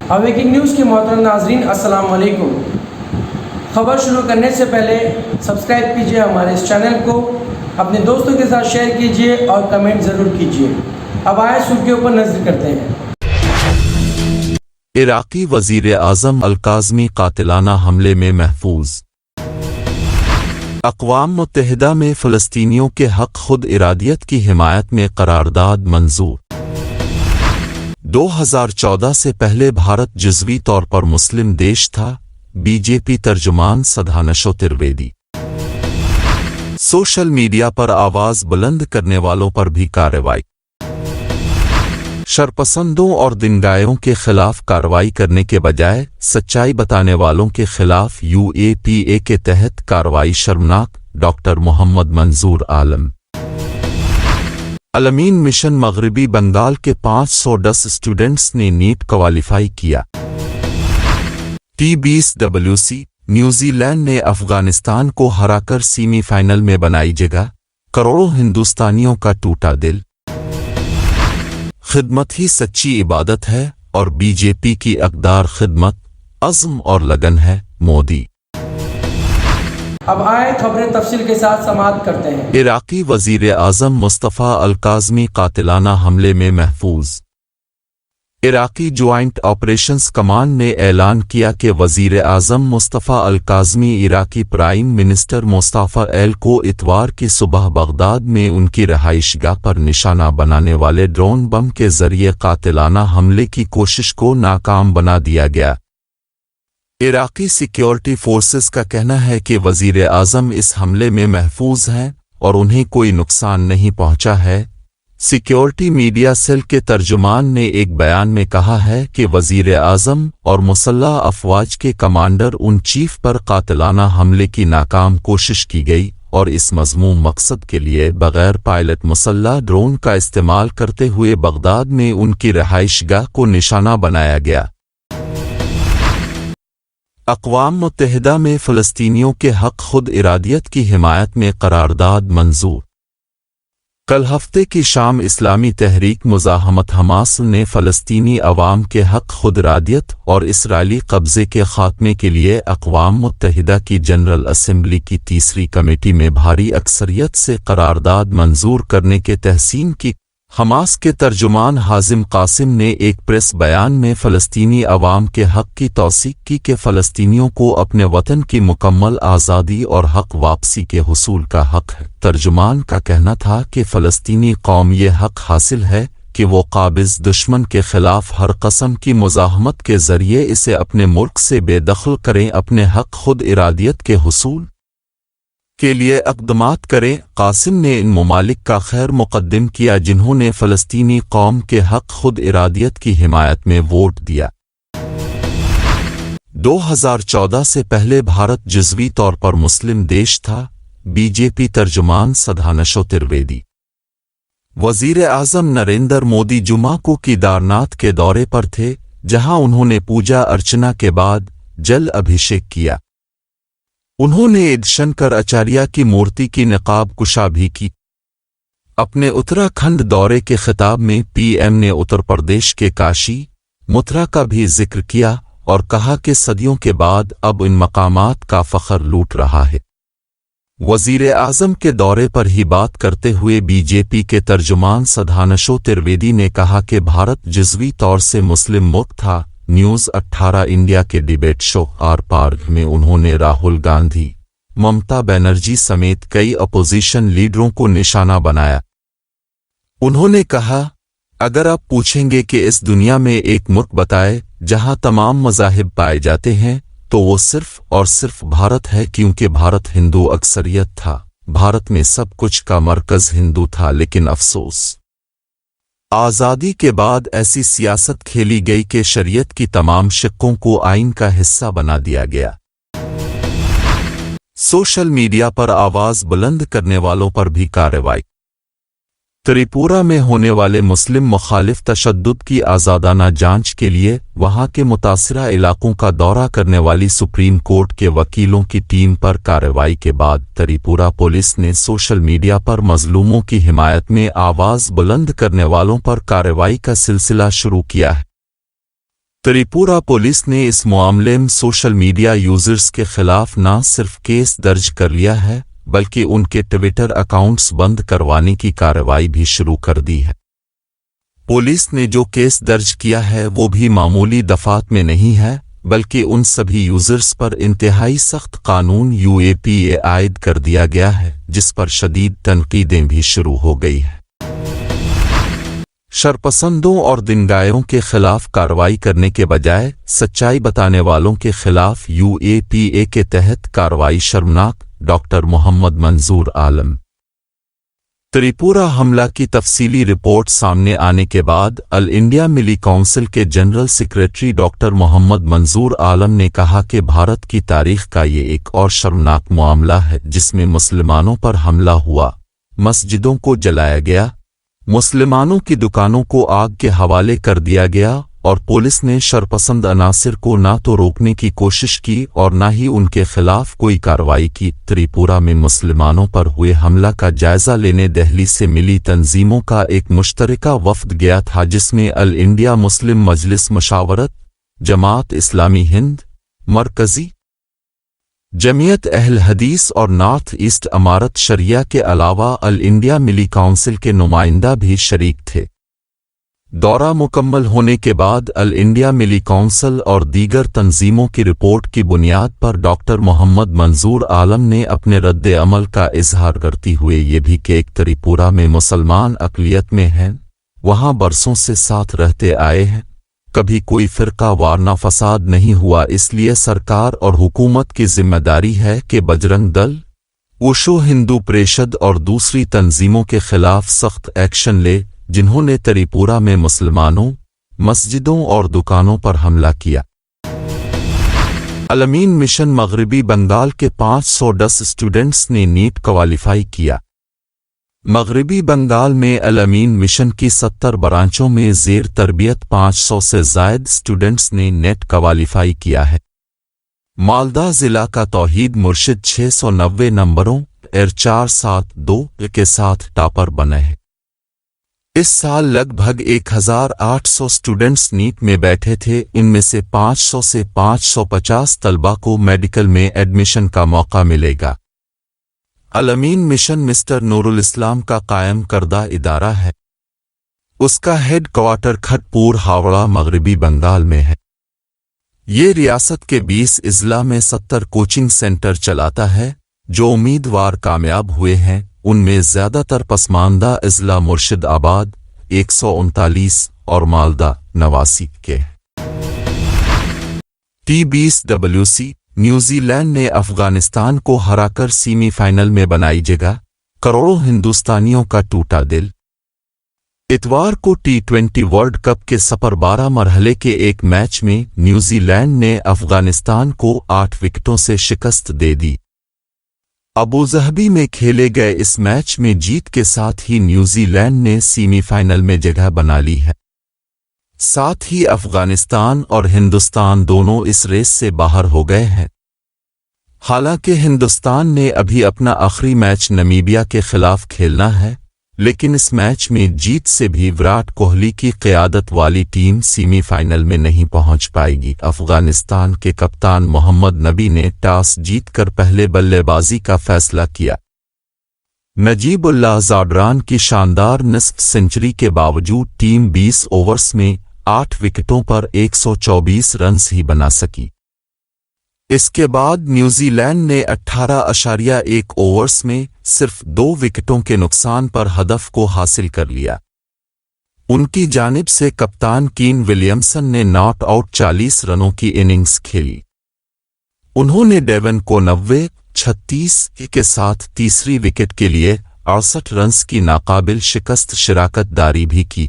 Awaking news کے محترم ناظرین السلام علیکم۔ خبر شروع کرنے سے پہلے سبسکرائب کیجیے ہمارے اس چینل کو، اپنے دوستوں کے ساتھ شیئر کیجیے اور کمنٹ ضرور کیجیے۔ اب آئے سرخیوں پر نظر کرتے ہیں۔ عراقی وزیر اعظم الکاظمی قاتلانہ حملے میں محفوظ۔ اقوام متحدہ میں فلسطینیوں کے حق خود ارادیت کی حمایت میں قرارداد منظور۔ 2014 سے پہلے بھارت جزوی طور پر مسلم دیش تھا، بی جے پی ترجمان سدھانشو ترویدی۔ سوشل میڈیا پر آواز بلند کرنے والوں پر بھی کارروائی۔ شرپسندوں اور دنگایوں کے خلاف کارروائی کرنے کے بجائے سچائی بتانے والوں کے خلاف UAPA کے تحت کارروائی شرمناک، ڈاکٹر محمد منظور عالم۔ الامین مشن مغربی بنگال کے 510 اسٹوڈنٹس نے نیٹ کوالیفائی کیا۔ T20WC نیوزی لینڈ نے افغانستان کو ہرا کر سیمی فائنل میں بنائی جگہ، کروڑوں ہندوستانیوں کا ٹوٹا دل۔ خدمت ہی سچی عبادت ہے اور بی جے پی کی اقدار خدمت، عزم اور لگن ہے، مودی۔ اب آئے خبریں تفصیل کے ساتھ سماعت کرتے ہیں۔ عراقی وزیر اعظم مصطفیٰ الکاظمی قاتلانہ حملے میں محفوظ۔ عراقی جوائنٹ آپریشنز کمانڈ نے اعلان کیا کہ وزیر اعظم مصطفیٰ الکاظمی عراقی پرائم منسٹر مصطفیٰ ایل کو اتوار کی صبح بغداد میں ان کی رہائش گاہ پر نشانہ بنانے والے ڈرون بم کے ذریعے قاتلانہ حملے کی کوشش کو ناکام بنا دیا گیا۔ عراقی سیکیورٹی فورسز کا کہنا ہے کہ وزیر اعظم اس حملے میں محفوظ ہیں اور انہیں کوئی نقصان نہیں پہنچا ہے۔ سیکیورٹی میڈیا سیل کے ترجمان نے ایک بیان میں کہا ہے کہ وزیر اعظم اور مسلح افواج کے کمانڈر ان چیف پر قاتلانہ حملے کی ناکام کوشش کی گئی اور اس مذموم مقصد کے لیے بغیر پائلٹ مسلح ڈرون کا استعمال کرتے ہوئے بغداد میں ان کی رہائش گاہ کو نشانہ بنایا گیا۔ اقوام متحدہ میں فلسطینیوں کے حق خود ارادیت کی حمایت میں قرارداد منظور۔ کل ہفتے کی شام اسلامی تحریک مزاحمت حماس نے فلسطینی عوام کے حق خود ارادیت اور اسرائیلی قبضے کے خاتمے کے لیے اقوام متحدہ کی جنرل اسمبلی کی تیسری کمیٹی میں بھاری اکثریت سے قرارداد منظور کرنے کے تحسین کی۔ حماس کے ترجمان حازم قاسم نے ایک پریس بیان میں فلسطینی عوام کے حق کی توثیق کی کہ فلسطینیوں کو اپنے وطن کی مکمل آزادی اور حق واپسی کے حصول کا حق ہے۔ ترجمان کا کہنا تھا کہ فلسطینی قوم یہ حق حاصل ہے کہ وہ قابض دشمن کے خلاف ہر قسم کی مزاحمت کے ذریعے اسے اپنے ملک سے بے دخل کریں، اپنے حق خود ارادیت کے حصول کے لیے اقدامات کریں۔ قاسم نے ان ممالک کا خیر مقدم کیا جنہوں نے فلسطینی قوم کے حق خود ارادیت کی حمایت میں ووٹ دیا۔ 2014 سے پہلے بھارت جزوی طور پر مسلم دیش تھا، بی جے پی ترجمان سدھانشو ترویدی۔ وزیر اعظم نریندر مودی جمعہ کو کیدارناتھ کے دورے پر تھے، جہاں انہوں نے پوجا ارچنا کے بعد جل ابھیشیک کیا۔ انہوں نے شنکر اچاریہ کی مورتی کی نقاب کشا بھی کی۔ اپنے اتراکھنڈ دورے کے خطاب میں پی ایم نے اتر پردیش کے کاشی، متھرا کا بھی ذکر کیا اور کہا کہ صدیوں کے بعد اب ان مقامات کا فخر لوٹ رہا ہے۔ وزیر اعظم کے دورے پر ہی بات کرتے ہوئے بی جے پی کے ترجمان سدھانشو ترویدی نے کہا کہ بھارت جزوی طور سے مسلم ملک تھا۔ نیوز 18 انڈیا کے ڈیبیٹ شو آر پار میں انہوں نے راہل گاندھی، ممتا بنرجی سمیت کئی اپوزیشن لیڈروں کو نشانہ بنایا۔ انہوں نے کہا، اگر آپ پوچھیں گے کہ اس دنیا میں ایک ملک بتائے جہاں تمام مذاہب پائے جاتے ہیں تو وہ صرف اور صرف بھارت ہے، کیونکہ بھارت ہندو اکثریت تھا۔ بھارت میں سب کچھ کا مرکز ہندو تھا، لیکن افسوس آزادی کے بعد ایسی سیاست کھیلی گئی کہ شریعت کی تمام شقوں کو آئین کا حصہ بنا دیا گیا۔ سوشل میڈیا پر آواز بلند کرنے والوں پر بھی کارروائی۔ تریپورہ میں ہونے والے مسلم مخالف تشدد کی آزادانہ جانچ کے لیے وہاں کے متاثرہ علاقوں کا دورہ کرنے والی سپریم کورٹ کے وکیلوں کی ٹیم پر کارروائی کے بعد تریپورہ پولیس نے سوشل میڈیا پر مظلوموں کی حمایت میں آواز بلند کرنے والوں پر کارروائی کا سلسلہ شروع کیا ہے۔ त्रिपुरा पुलिस ने इस मामले में सोशल मीडिया यूजर्स के खिलाफ न सिर्फ केस दर्ज कर लिया है बल्कि उनके ट्विटर अकाउंट्स बंद करवाने की कार्रवाई भी शुरू कर दी है। पुलिस ने जो केस दर्ज किया है वो भी मामूली दफात में नहीं है बल्कि उन सभी यूजर्स पर इंतहाई सख्त कानून UAPA आयद कर दिया गया है जिस पर शदीद तनकीदें भी शुरू हो गई है। शरपसंदों और दिनगायरों के खिलाफ कार्रवाई करने के बजाय सच्चाई बताने वालों के खिलाफ UAPA के तहत कार्रवाई शर्मनाक। डॉक्टर मोहम्मद मंजूर आलम। त्रिपुरा हमला की तफसीली रिपोर्ट सामने आने के बाद ऑल इंडिया मिली काउंसिल के जनरल सेक्रेटरी डॉक्टर मोहम्मद मंजूर आलम ने कहा कि भारत की तारीख का ये एक और शर्मनाक मामला है जिसमें मुसलमानों पर हमला हुआ, मस्जिदों को जलाया गया, मुसलमानों की दुकानों को आग के हवाले कर दिया गया और पुलिस ने शरपसंद अनासिर को ना तो रोकने की कोशिश की और ना ही उनके खिलाफ कोई कार्रवाई की। त्रिपुरा में मुसलमानों पर हुए हमला का जायजा लेने दिल्ली से मिली तंजीमों का एक मुश्तरका वफद गया था जिसमें ऑल इंडिया मुस्लिम मजलिस मशावरत, जमात इस्लामी हिंद, मरकजी जमीयत अहल हदीस और नॉर्थ ईस्ट अमारत शरिया के अलावा ऑल इंडिया मिली काउंसिल के नुमाइंदा भी शरीक थे। दौरा मुकम्मल होने के बाद ऑल इंडिया मिली काउंसिल और दीगर तंजीमों की रिपोर्ट की बुनियाद पर डॉक्टर मोहम्मद मंजूर आलम ने अपने रद्द अमल का इजहार करते हुए ये भी कि त्रिपुरा में मुसलमान अक़लियत में हैं, वहाँ बरसों से साथ रहते आए हैं, कभी कोई फ़िरका वारना फसाद नहीं हुआ, इसलिए सरकार और हुकूमत की जिम्मेदारी है कि बजरंग दल, ओशो हिंदू परिषद और दूसरी तंजीमों के खिलाफ सख्त एक्शन ले जिन्होंने त्रिपुरा में मुसलमानों, मस्जिदों और दुकानों पर हमला किया। अलमीन मिशन मगरबी बंगाल के 510 स्टूडेंट्स ने नीट क्वालिफाई किया। मगरबी बंगाल में अलमीन मिशन की 70 ब्रांचों में ज़ेर तरबियत 500 से ज़ायद स्टूडेंट्स ने नेट क्वालिफाई किया है। मालदा जिला का तौहीद मुर्शिद 690 नंबरों R472 के साथ टॉपर बना है। इस साल लगभग 1800 स्टूडेंट्स नीट में बैठे थे, इनमें से 500 से 550 तलबा को मेडिकल में एडमिशन का मौका मिलेगा। अलमीन मिशन मिस्टर नूरुल इस्लाम का कायम करदा इदारा है। उसका हेड क्वार्टर खड़गपुर हावड़ा मगरबी बंगाल में है। ये रियासत के 20 अजला में 70 कोचिंग सेंटर चलाता है। जो उम्मीदवार कामयाब हुए हैं उनमें ज़्यादातर पसमानदा अजला मुर्शिदाबाद 139 और मालदा 89 के। T20WC न्यूजीलैंड ने अफगानिस्तान को हराकर सेमीफाइनल में बनाई जगह, करोड़ों हिंदुस्तानियों का टूटा दिल। इतवार को T20 वर्ल्ड कप के सपर 12 मरहले के एक मैच में न्यूजीलैंड ने अफगानिस्तान को 8 विकेटों से शिकस्त दे दी। अबूजहबी में खेले गए इस मैच में जीत के साथ ही न्यूजीलैंड ने सेमीफाइनल में जगह बना ली है। साथ ही अफगानिस्तान और हिंदुस्तान दोनों इस रेस से बाहर हो गए हैं। हालांकि हिंदुस्तान ने अभी अपना आखिरी मैच नमीबिया के खिलाफ खेलना है, लेकिन इस मैच में जीत से भी विराट कोहली की क़यादत वाली टीम सेमीफाइनल में नहीं पहुंच पाएगी। अफगानिस्तान के कप्तान मोहम्मद नबी ने टॉस जीतकर पहले बल्लेबाजी का फैसला किया। नजीबुल्लाह ज़ाडरान की शानदार निस्फ सेंचुरी के बावजूद टीम 20 ओवर्स में 8 विकेटों पर 124 रन ही बना सकी। इसके बाद न्यूजीलैंड ने 18.1 ओवर्स में सिर्फ 2 विकेटों के नुकसान पर हदफ को हासिल कर लिया। उनकी जानिब से कप्तान कीन विलियमसन ने नॉट आउट 40 रनों की इनिंग्स खेली। उन्होंने डेवन को 90-36 के साथ तीसरी विकेट के लिए 68 रन्स की नाकाबिल शिकस्त शिराकतदारी भी की।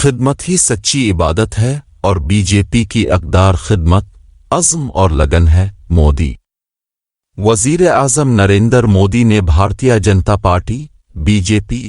खिदमत ही सच्ची इबादत है और बीजेपी की अक़दार खिदमत, अज़्म और लगन है। मोदी। वज़ीर आज़म नरेंद्र मोदी ने भारतीय जनता पार्टी बीजेपी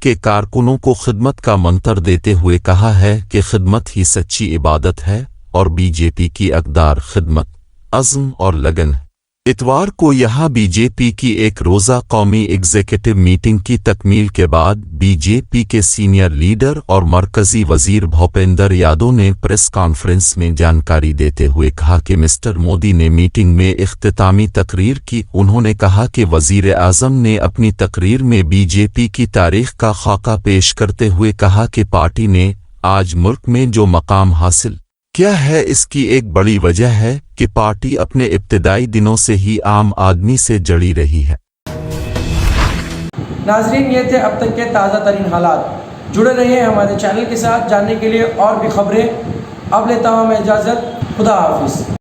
के कारकुनों को खिदमत का मंत्र देते हुए कहा है कि खिदमत ही सच्ची इबादत है और बीजेपी की अक़दार खिदमत, अज़्म और लगन है। इतवार को यहाँ बीजेपी की एक रोज़ा कौमी एग्जीक्यूटिव मीटिंग की तकमील के बाद बीजेपी के सीनियर लीडर और मरकजी वजीर भूपेंद्र यादव ने प्रेस कॉन्फ्रेंस में जानकारी देते हुए कहा कि मिस्टर मोदी ने मीटिंग में इख्तितामी तकरीर की। उन्होंने कहा कि वजीर आज़म ने अपनी तकरीर में बीजेपी की तारीख का खाका पेश करते हुए कहा कि पार्टी ने आज मुल्क में जो मकाम हासिल क्या है, इसकी एक बड़ी वजह है कि पार्टी अपने इब्तिदाई दिनों से ही आम आदमी से जड़ी रही है। नाजरीन, ये थे अब तक के ताज़ा तरीन हालात। जुड़े रहिए हमारे चैनल के साथ जानने के लिए और भी खबरें। अब लेता हूँ मैं इजाज़त। खुदा हाफिज़।